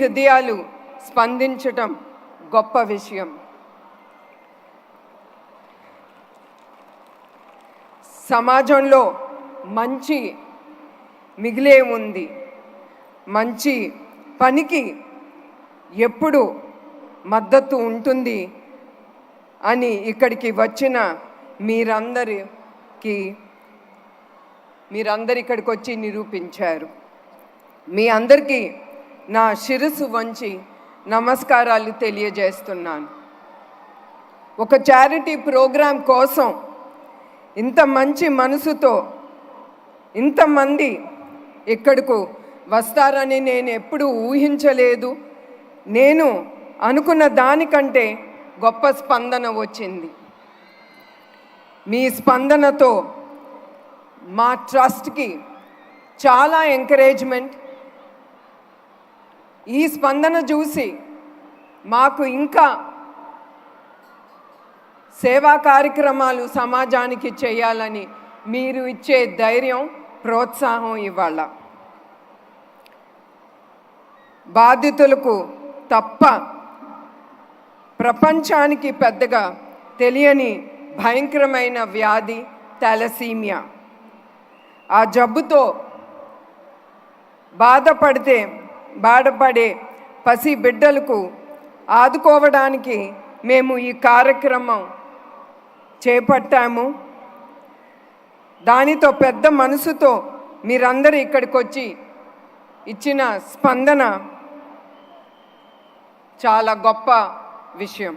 హృదయాలు స్పందించటం గొప్ప విషయం. సమాజంలో మంచి మిగిలే ఉంది. మంచి పనికి ఎప్పుడు మద్దతు ఉంటుంది అని ఇక్కడికి వచ్చిన మీరందరూ ఇక్కడికి వచ్చి నిరూపించారు. మీ అందరికీ నా శిరస్సు వంచి నమస్కారాలు తెలియజేస్తున్నాను. ఒక చారిటీ ప్రోగ్రాం కోసం ఇంత మంచి మనసుతో ఇంతమంది ఇక్కడకు వస్తారని నేను ఎప్పుడూ ఊహించలేదు. నేను అనుకున్న దానికంటే గొప్ప స్పందన వచ్చింది. మీ స్పందనతో మా ట్రస్ట్కి చాలా ఎంకరేజ్మెంట్. ఈ స్పందన చూసి మాకు ఇంకా సేవా కార్యక్రమాలు సమాజానికి చేయాలని మీరు ఇచ్చే ధైర్యం, ప్రోత్సాహం ఇవాళ బాధితులకు తప్ప ప్రపంచానికి పెద్దగా తెలియని భయంకరమైన వ్యాధి థాలసీమియా. ఆ జబ్బుతో బాధపడే పసి బిడ్డలకు ఆదుకోవడానికి మేము ఈ కార్యక్రమం చేపట్టాము. దానితో పెద్ద మనసుతో మీరందరూ ఇక్కడికి వచ్చి ఇచ్చిన స్పందన చాలా గొప్ప విషయం.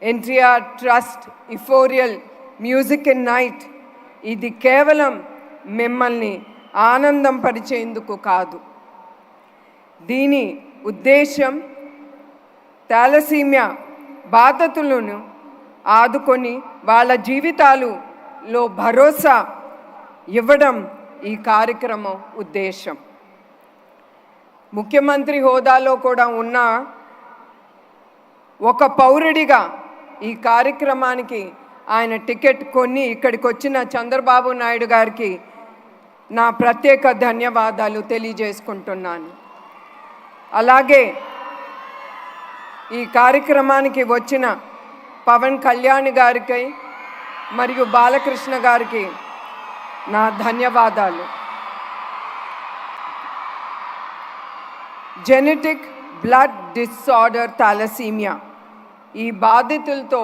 NTR trust Euphoria music and night ఇది కేవలం మిమ్మల్ని ఆనందం పరిచేందుకు కాదు. దీని ఉద్దేశం థాలసీమియా బాధితులను ఆదుకొని వాళ్ళ జీవితాలలో భరోసా ఇవ్వడం ఈ కార్యక్రమం ఉద్దేశం. ముఖ్యమంత్రి హోదాలో కూడా ఉన్న ఒక పౌరుడిగా ఈ కార్యక్రమానికి ఆయన టికెట్ కొని ఇక్కడికి వచ్చిన చంద్రబాబు నాయుడు గారికి నా ప్రత్యేక ధన్యవాదాలు తెలియజేసుకుంటున్నాను. అలాగే ఈ కార్యక్రమానికి వచ్చిన పవన్ కళ్యాణ్ గారికి మరియు బాలకృష్ణ గారికి నా ధన్యవాదాలు. జెనెటిక్ బ్లడ్ డిసార్డర్ థాలసీమియా ఈ బాధితులతో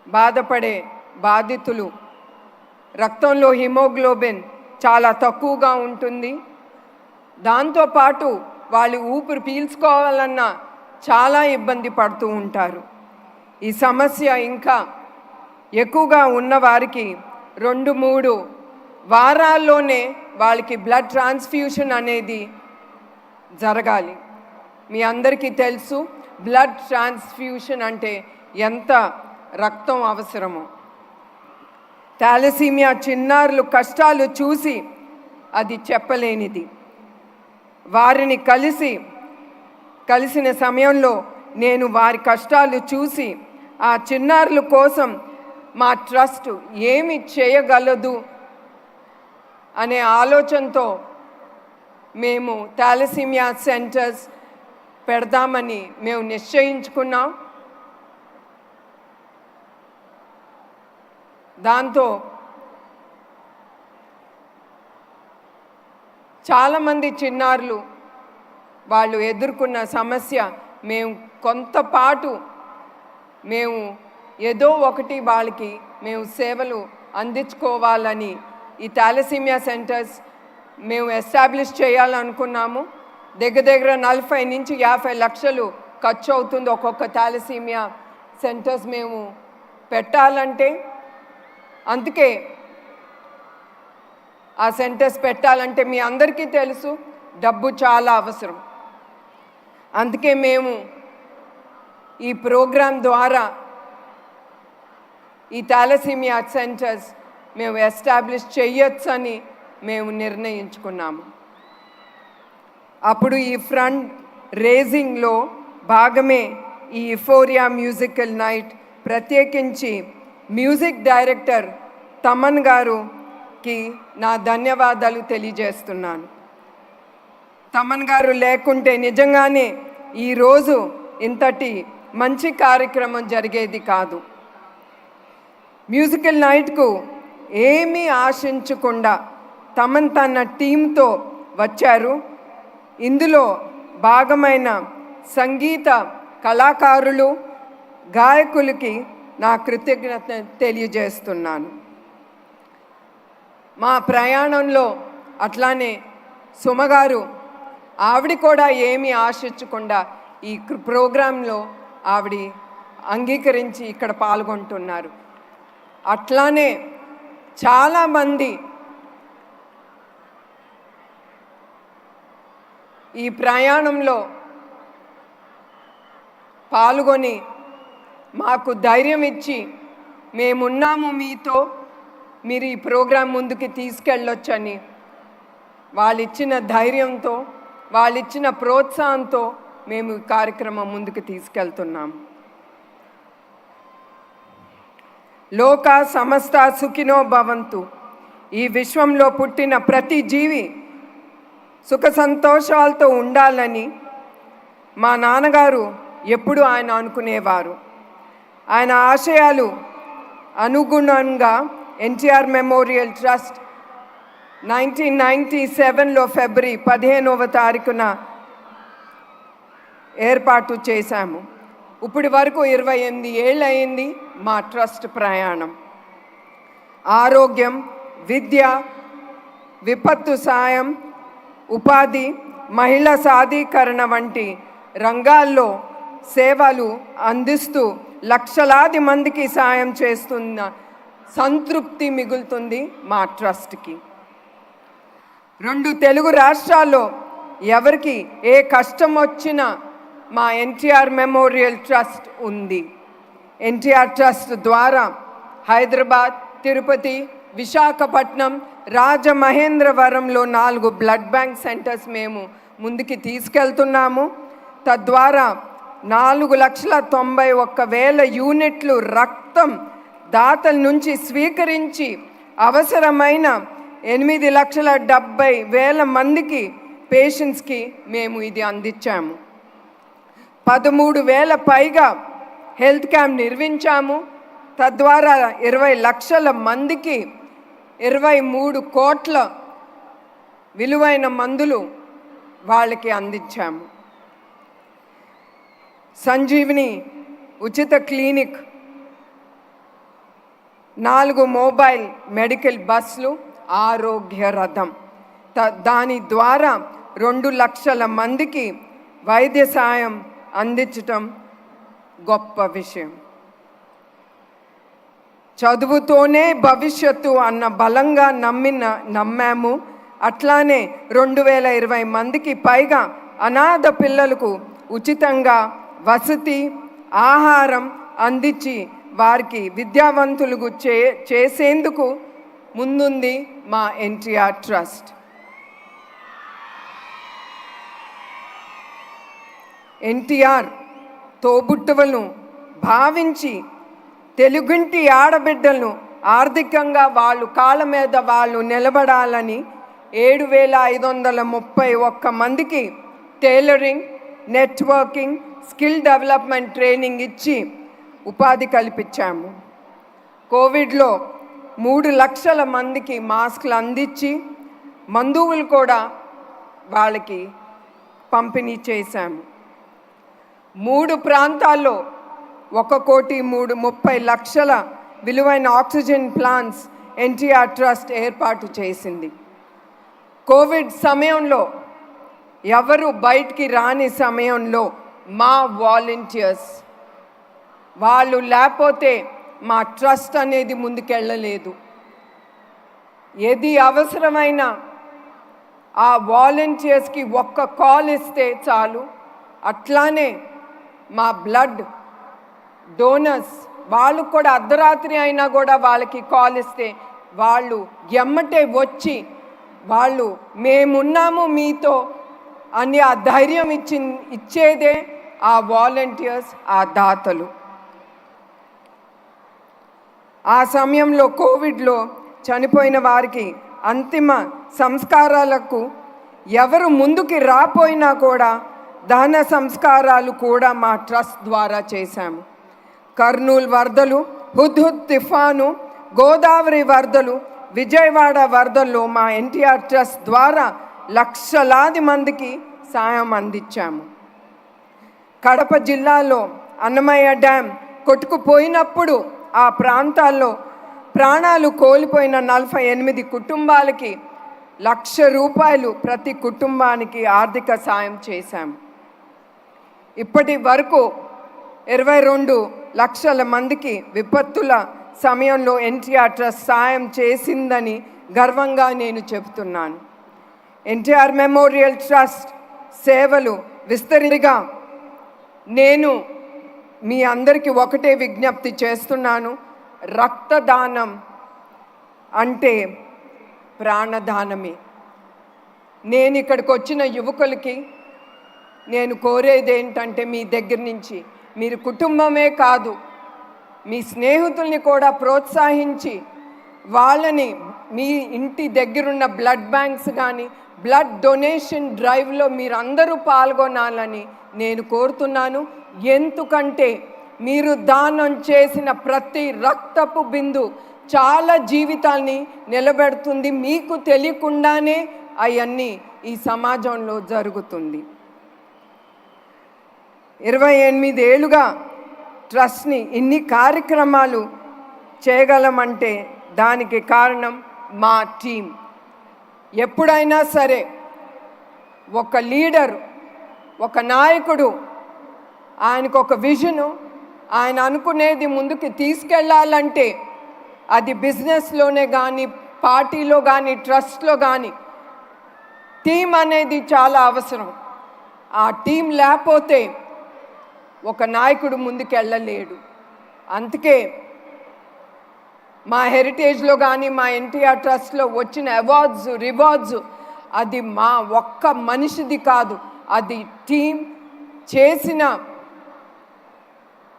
బాధపడే బాధితులు రక్తంలో హిమోగ్లోబిన్ చాలా తక్కువగా ఉంటుంది. దాంతోపాటు వాళ్ళు ఊపిరి పీల్చుకోవాలన్నా చాలా ఇబ్బంది పడుతూ ఉంటారు. ఈ సమస్య ఇంకా ఎక్కువగా ఉన్నవారికి 2-3 వారాల్లోనే వాళ్ళకి బ్లడ్ ట్రాన్స్ఫ్యూషన్ అనేది జరగాలి. మీ అందరికీ తెలుసు బ్లడ్ ట్రాన్స్ఫ్యూషన్ అంటే ఎంత రక్తం అవసరమో. థాలసీమియా చిన్నారులు కష్టాలు చూసి అది చెప్పలేనిది. వారిని కలిసిన సమయంలో నేను వారి కష్టాలు చూసి ఆ చిన్నారుల కోసం మా ట్రస్ట్ ఏమి చేయగలదు అనే ఆలోచనతో మేము థాలసీమియా సెంటర్స్ పెడదామని మేము నిశ్చయించుకున్నాం. దాంతో చాలామంది చిన్నారులు వాళ్ళు ఎదుర్కొన్న సమస్య మేము కొంతపాటు మేము ఏదో ఒకటి వాళ్ళకి మేము సేవలు అందించుకోవాలని ఈ థాలసీమియా సెంటర్స్ మేము ఎస్టాబ్లిష్ చేయాలనుకున్నాము. దగ్గర 40 నుంచి 50 లక్షలు ఖర్చు అవుతుంది ఒక్కొక్క థాలసీమియా సెంటర్స్ మేము పెట్టాలంటే. అందుకే ఆ సెంటర్స్ పెట్టాలంటే మీ అందరికీ తెలుసు డబ్బు చాలా అవసరం. అందుకే మేము ఈ ప్రోగ్రాం ద్వారా ఈ థాలసీమియా సెంటర్స్ మేము ఎస్టాబ్లిష్ చేయొచ్చని మేము నిర్ణయించుకున్నాము. అప్పుడు ఈ ఫండ్ రేజింగ్లో భాగమే ఈ ఇఫోరియా మ్యూజికల్ నైట్. ప్రత్యేకించి మ్యూజిక్ డైరెక్టర్ తమన్ గారికి నా ధన్యవాదాలు తెలియజేస్తున్నాను. తమన్ గారు లేకుంటే నిజంగానే ఈరోజు ఇంతటి మంచి కార్యక్రమం జరిగేది కాదు. మ్యూజికల్ నైట్కు ఏమీ ఆశించకుండా తమన్ తన టీంతో వచ్చారు. ఇందులో భాగమైన సంగీత కళాకారులు, గాయకులకి నా కృతజ్ఞత తెలియజేస్తున్నాను. మా ప్రయాణంలో అట్లానే సుమగారు ఆవిడ కూడా ఏమీ ఆశించకుండా ఈ ప్రోగ్రాంలో ఆవిడ అంగీకరించి ఇక్కడ పాల్గొంటున్నారు. అట్లానే చాలామంది ఈ ప్రయాణంలో పాల్గొని మాకు ధైర్యం ఇచ్చి మేమున్నాము మీతో, మీరు ఈ ప్రోగ్రాం ముందుకు తీసుకెళ్ళొచ్చని వాళ్ళిచ్చిన ధైర్యంతో, వాళ్ళిచ్చిన ప్రోత్సాహంతో మేము ఈ కార్యక్రమం ముందుకు తీసుకెళ్తున్నాము. లోక సమస్త సుఖినో భవంతు. ఈ విశ్వంలో పుట్టిన ప్రతి జీవి సుఖ సంతోషాలతో ఉండాలని మా నాన్నగారు ఎప్పుడు ఆయన అనుకునేవారు. ఆయన ఆశయాలు అనుగుణంగా ఎన్టీఆర్ మెమోరియల్ ట్రస్ట్ 1997లో ఫిబ్రవరి 15వ తారీఖున ఏర్పాటు చేశాము. ఇప్పటి వరకు 28 ఏళ్ళు అయింది మా ట్రస్ట్ ప్రయాణం. ఆరోగ్యం, విద్య, విపత్తు సాయం, ఉపాధి, మహిళా సాధీకరణ వంటి రంగాల్లో సేవలు అందిస్తూ లక్షలాది మందికి సాయం చేస్తున్న సంతృప్తి మిగులుతుంది మా ట్రస్ట్కి. 2 తెలుగు రాష్ట్రాల్లో ఎవరికి ఏ కష్టం వచ్చినా మా ఎన్టీఆర్ మెమోరియల్ ట్రస్ట్ ఉంది. ఎన్టీఆర్ ట్రస్ట్ ద్వారా హైదరాబాద్, తిరుపతి, విశాఖపట్నం, రాజమహేంద్రవరంలో 4 బ్లడ్ బ్యాంక్ సెంటర్స్ మేము ముందుకి తీసుకెళ్తున్నాము. తద్వారా 4,91,000 యూనిట్లు రక్తం దాతల నుంచి స్వీకరించి అవసరమైన 8,70,000 మందికి పేషెంట్స్కి మేము ఇది అందించాము. 13,000 పైగా హెల్త్ క్యాంప్ నిర్వహించాము. తద్వారా 20 లక్షల మందికి 23 కోట్ల విలువైన మందులు వాళ్ళకి అందించాము. సంజీవిని ఉచిత క్లినిక్, 4 మొబైల్ మెడికల్ బస్సులు, ఆరోగ్య రథం, దాని ద్వారా 2 లక్షల మందికి వైద్య సాయం అందించటం గొప్ప విషయం. చదువుతోనే భవిష్యత్తు అన్న బలంగా నమ్మాము. అట్లానే 2020 మందికి పైగా అనాథ పిల్లలకు ఉచితంగా వసతి, ఆహారం అందించి వారికి విద్యావంతులుగా చేసేందుకు ముందుంది మా ఎన్టీఆర్ ట్రస్ట్. ఎన్టీఆర్ తోబుట్టువులను భావించి తెలుగింటి ఆడబిడ్డలను ఆర్థికంగా వాళ్ళు కాళ్ళ మీద వాళ్ళు నిలబడాలని 7,531 మందికి tailoring, networking, skill development training ఇచ్చి ఉపాధి కల్పించాము. కోవిడ్లో 3 లక్షల మందికి మాస్కులు అందించి మందువులు కూడా వాళ్ళకి పంపిణీ చేశాము. 3 ప్రాంతాల్లో 1,30,00,000 విలువైన ఆక్సిజన్ ప్లాంట్స్ ఎన్టీఆర్ ట్రస్ట్ ఏర్పాటు చేసింది. కోవిడ్ సమయంలో ఎవరు బయటికి రాని సమయంలో మా వాలంటీర్స్ వాళ్ళు లేకపోతే మా ట్రస్ట్ అనేది ముందుకెళ్ళలేదు. ఏది అవసరమైన ఆ వాలంటీర్స్కి ఒక్క కాల్ ఇస్తే చాలు. అట్లానే మా బ్లడ్ డోనర్స్ వాళ్ళు కూడా అర్ధరాత్రి అయినా కూడా వాళ్ళకి కాల్ ఇస్తే వాళ్ళు ఎమ్మటే వచ్చి వాళ్ళు మేమున్నాము మీతో అని ఆ ధైర్యం ఇచ్చేదే ఆ వాలంటీర్స్, ఆ దాతలు. ఆ సమయంలో కోవిడ్లో చనిపోయిన వారికి అంతిమ సంస్కారాలకు ఎవరు ముందుకి రాపోయినా కూడా దహన సంస్కారాలు కూడా మా ట్రస్ట్ ద్వారా చేశాము. కర్నూలు వరదలు, హుద్హుద్ తుఫాను, గోదావరి వరదలు, విజయవాడ వరదల్లో మా ఎన్టీఆర్ ట్రస్ట్ ద్వారా లక్షలాది మందికి సాయం అందించాము. కడప జిల్లాలో అన్నమయ్య డ్యామ్ కొట్టుకుపోయినప్పుడు ఆ ప్రాంతాల్లో ప్రాణాలు కోల్పోయిన 48 కుటుంబాలకి ₹1,00,000 ప్రతి కుటుంబానికి ఆర్థిక సాయం చేశాము. ఇప్పటి వరకు 22 లక్షల మందికి విపత్తుల సమయంలో ఎన్టీఆర్ ట్రస్ట్ సాయం చేసిందని గర్వంగా నేను చెబుతున్నాను. ఎన్టీఆర్ మెమోరియల్ ట్రస్ట్ సేవలు విస్తరిగా నేను మీ అందరికీ ఒకటే విజ్ఞప్తి చేస్తున్నాను. రక్తదానం అంటే ప్రాణదానమే. నేను ఇక్కడికి వచ్చిన యువకులకి నేను కోరేది ఏంటంటే, మీ దగ్గర నుంచి మీరు కుటుంబమే కాదు, మీ స్నేహితుల్ని కూడా ప్రోత్సహించి వాళ్ళని మీ ఇంటి దగ్గరున్న బ్లడ్ బ్యాంక్స్ కానీ బ్లడ్ డొనేషన్ డ్రైవ్లో మీరు అందరూ పాల్గొనాలని నేను కోరుతున్నాను. ఎందుకంటే మీరు దానం చేసిన ప్రతి రక్తపు బిందు చాలా జీవితాల్ని నిలబెడుతుంది. మీకు తెలియకుండానే అవన్నీ ఈ సమాజంలో జరుగుతుంది. 28 ఏళ్ళుగా ట్రస్ట్ని ఇన్ని కార్యక్రమాలు చేయగలమంటే దానికి కారణం మా టీం. ఎప్పుడైనా సరే ఒక లీడర్, ఒక నాయకుడు, ఆయనకు ఒక విజను, ఆయన అనుకునేది ముందుకు తీసుకెళ్ళాలంటే అది బిజినెస్లోనే కానీ, పార్టీలో కానీ, ట్రస్ట్లో కానీ టీం అనేది చాలా అవసరం. ఆ టీం లేకపోతే ఒక నాయకుడు ముందుకెళ్ళలేడు. అందుకే మా హెరిటేజ్లో కానీ, మా ఎన్టీఆర్ ట్రస్ట్లో వచ్చిన అవార్డ్స్, రివార్డ్స్ అది మా ఒక్క మనిషిది కాదు, అది టీం చేసిన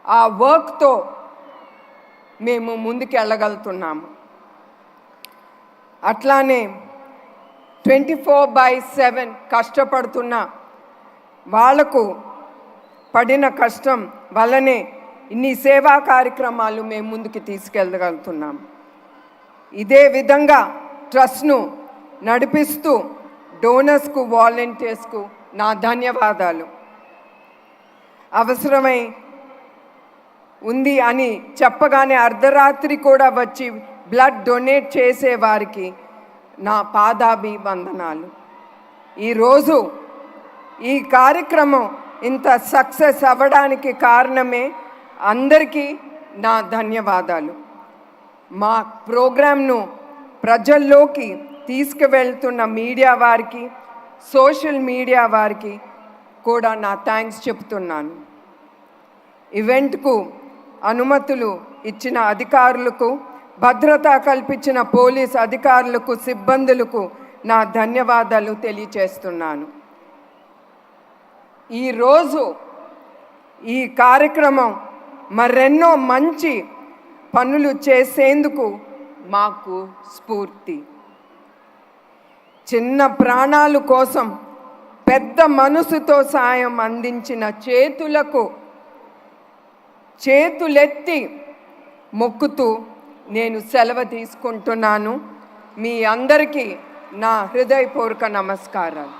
ఆ వర్క్తో మేము ముందుకు వెళ్ళగలుగుతున్నాము. అట్లానే 24/7 కష్టపడుతున్న వాళ్లకు పడిన కష్టం వల్లనే ఇన్ని సేవా కార్యక్రమాలు మేము ముందుకు తీసుకెళ్ళగలుగుతున్నాము. ఇదే విధంగా ట్రస్ట్ను నడిపిస్తూ డోనర్స్కు, వాలంటీర్స్కు నా ధన్యవాదాలు. అవసరమై ఉంది అని చెప్పగానే అర్ధరాత్రి కూడా వచ్చి బ్లడ్ డొనేట్ చేసే వారికి నా పాదాభివందనాలు. ఈరోజు ఈ కార్యక్రమం ఇంత సక్సెస్ అవ్వడానికి కారణమే అందరికీ నా ధన్యవాదాలు. మా ప్రోగ్రామ్ను ప్రజల్లోకి తీసుకువెళ్తున్న మీడియా వారికి, సోషల్ మీడియా వారికి కూడా నా థ్యాంక్స్ చెప్తున్నాను. ఈవెంట్కు అనుమతులు ఇచ్చిన అధికారులకు, భద్రత కల్పించిన పోలీస్ అధికారులకు, సిబ్బందులకు నా ధన్యవాదాలు తెలియచేస్తున్నాను. ఈరోజు ఈ కార్యక్రమం మరెన్నో మంచి పనులు చేసేందుకు మాకు స్ఫూర్తి. చిన్న ప్రాణాల కోసం పెద్ద మనసుతో సాయం అందించిన చేతులెత్తి మొక్కుతూ నేను సెలవు తీసుకుంటున్నాను. మీ అందరికీ నా హృదయపూర్వక నమస్కారాలు.